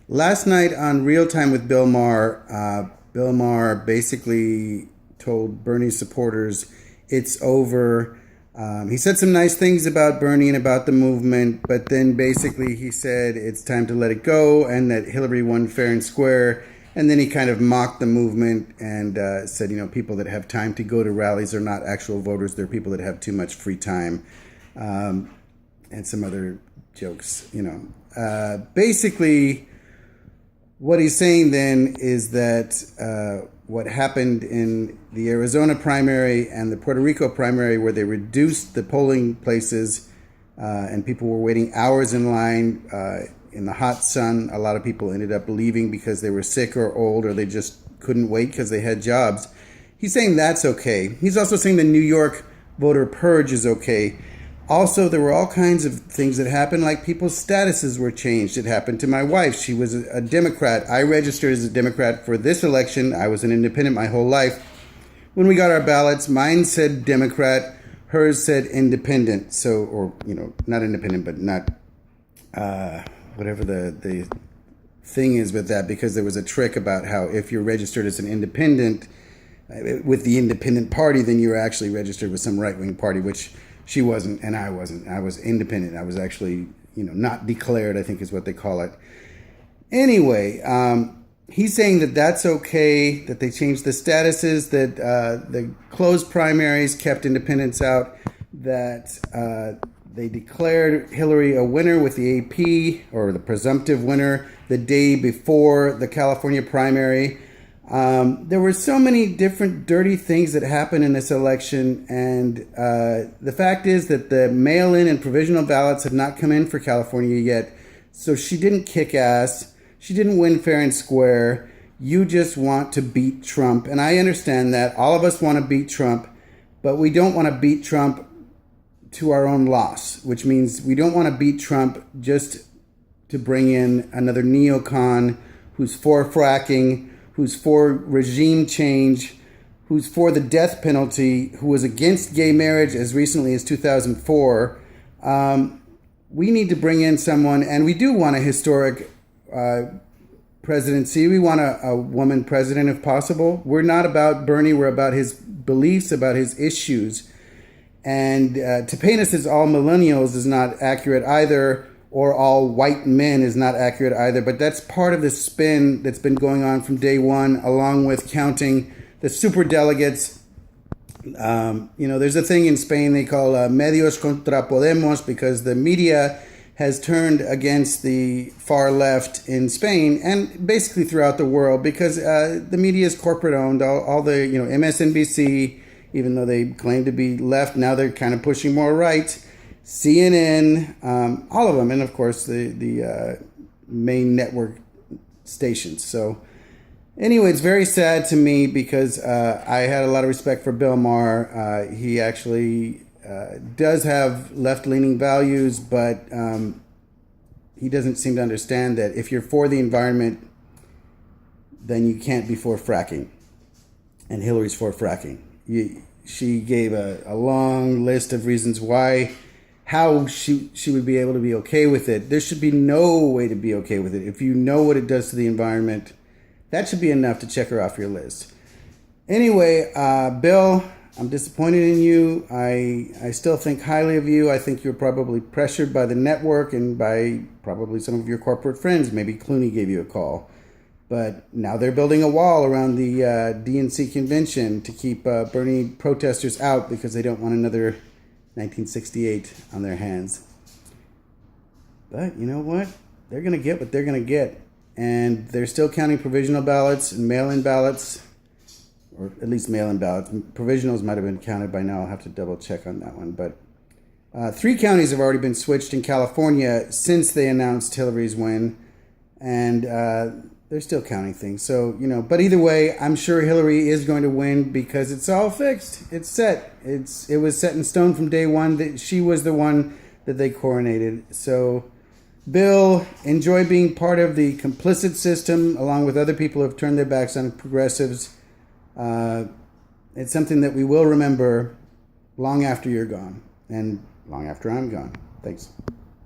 Last night on Real Time with Bill Maher basically told Bernie supporters it's over. He said some nice things about Bernie and about the movement, but then basically he said it's time to let it go and that Hillary won fair and square. And then he kind of mocked the movement and said, people that have time to go to rallies are not actual voters. They're people that have too much free time, and some other jokes. Basically, what he's saying then is that what happened in the Arizona primary and the Puerto Rico primary, where they reduced the polling places and people were waiting hours in line in the hot sun. A lot of people ended up leaving because they were sick or old, or they just couldn't wait because they had jobs. He's saying that's okay. He's also saying the New York voter purge is okay. Also, there were all kinds of things that happened, like people's statuses were changed. It happened to my wife. She was a Democrat. I registered as a Democrat for this election. I was an independent my whole life. When we got our ballots, mine said Democrat, hers said independent. So, or, not independent, but not whatever the thing is with that, because there was a trick about how if you're registered as an independent with the independent party, then you're actually registered with some right-wing party, which she wasn't, and I wasn't. I was independent. I was actually, not declared, I think is what they call it. Anyway, he's saying that that's okay, that they changed the statuses, that the closed primaries kept independents out, that they declared Hillary a winner with the AP, or the presumptive winner, the day before the California primary. There were so many different dirty things that happened in this election, and the fact is that the mail-in and provisional ballots have not come in for California yet, so she didn't kick ass. She didn't win fair and square. You just want to beat Trump, and I understand that. All of us want to beat Trump, but we don't want to beat Trump to our own loss, which means we don't want to beat Trump just to bring in another neocon who's for fracking, who's for regime change, who's for the death penalty, who was against gay marriage as recently as 2004. We need to bring in someone, and we do want a historic presidency. We want a woman president if possible. We're not about Bernie. We're about his beliefs, about his issues. And to paint us as all millennials is not accurate either, or all white men is not accurate either. But that's part of the spin that's been going on from day one, along with counting the superdelegates. There's a thing in Spain they call medios contra Podemos, because the media has turned against the far left in Spain and basically throughout the world, because the media is corporate owned. All the, MSNBC, even though they claim to be left, now they're kind of pushing more right. CNN, all of them, and of course the main network stations. So anyway, it's very sad to me, because I had a lot of respect for Bill Maher. He actually does have left-leaning values, but he doesn't seem to understand that if you're for the environment, then you can't be for fracking. And Hillary's for fracking. She gave a long list of reasons how she would be able to be okay with it. There should be no way to be okay with it. If you know what it does to the environment, that should be enough to check her off your list. Anyway, Bill, I'm disappointed in you. I still think highly of you. I think you're probably pressured by the network and by probably some of your corporate friends. Maybe Clooney gave you a call. But now they're building a wall around the DNC convention to keep Bernie protesters out, because they don't want another 1968 on their hands. But you know what? They're going to get what they're going to get. And they're still counting provisional ballots and mail-in ballots, or at least mail-in ballots. Provisionals might have been counted by now. I'll have to double check on that one. But 3 counties have already been switched in California since they announced Hillary's win. And they're still counting things. So, but either way, I'm sure Hillary is going to win, because it's all fixed. It's set. It was set in stone from day one that she was the one that they coronated. So, Bill, enjoy being part of the complicit system, along with other people who have turned their backs on progressives. It's something that we will remember long after you're gone, and long after I'm gone. Thanks.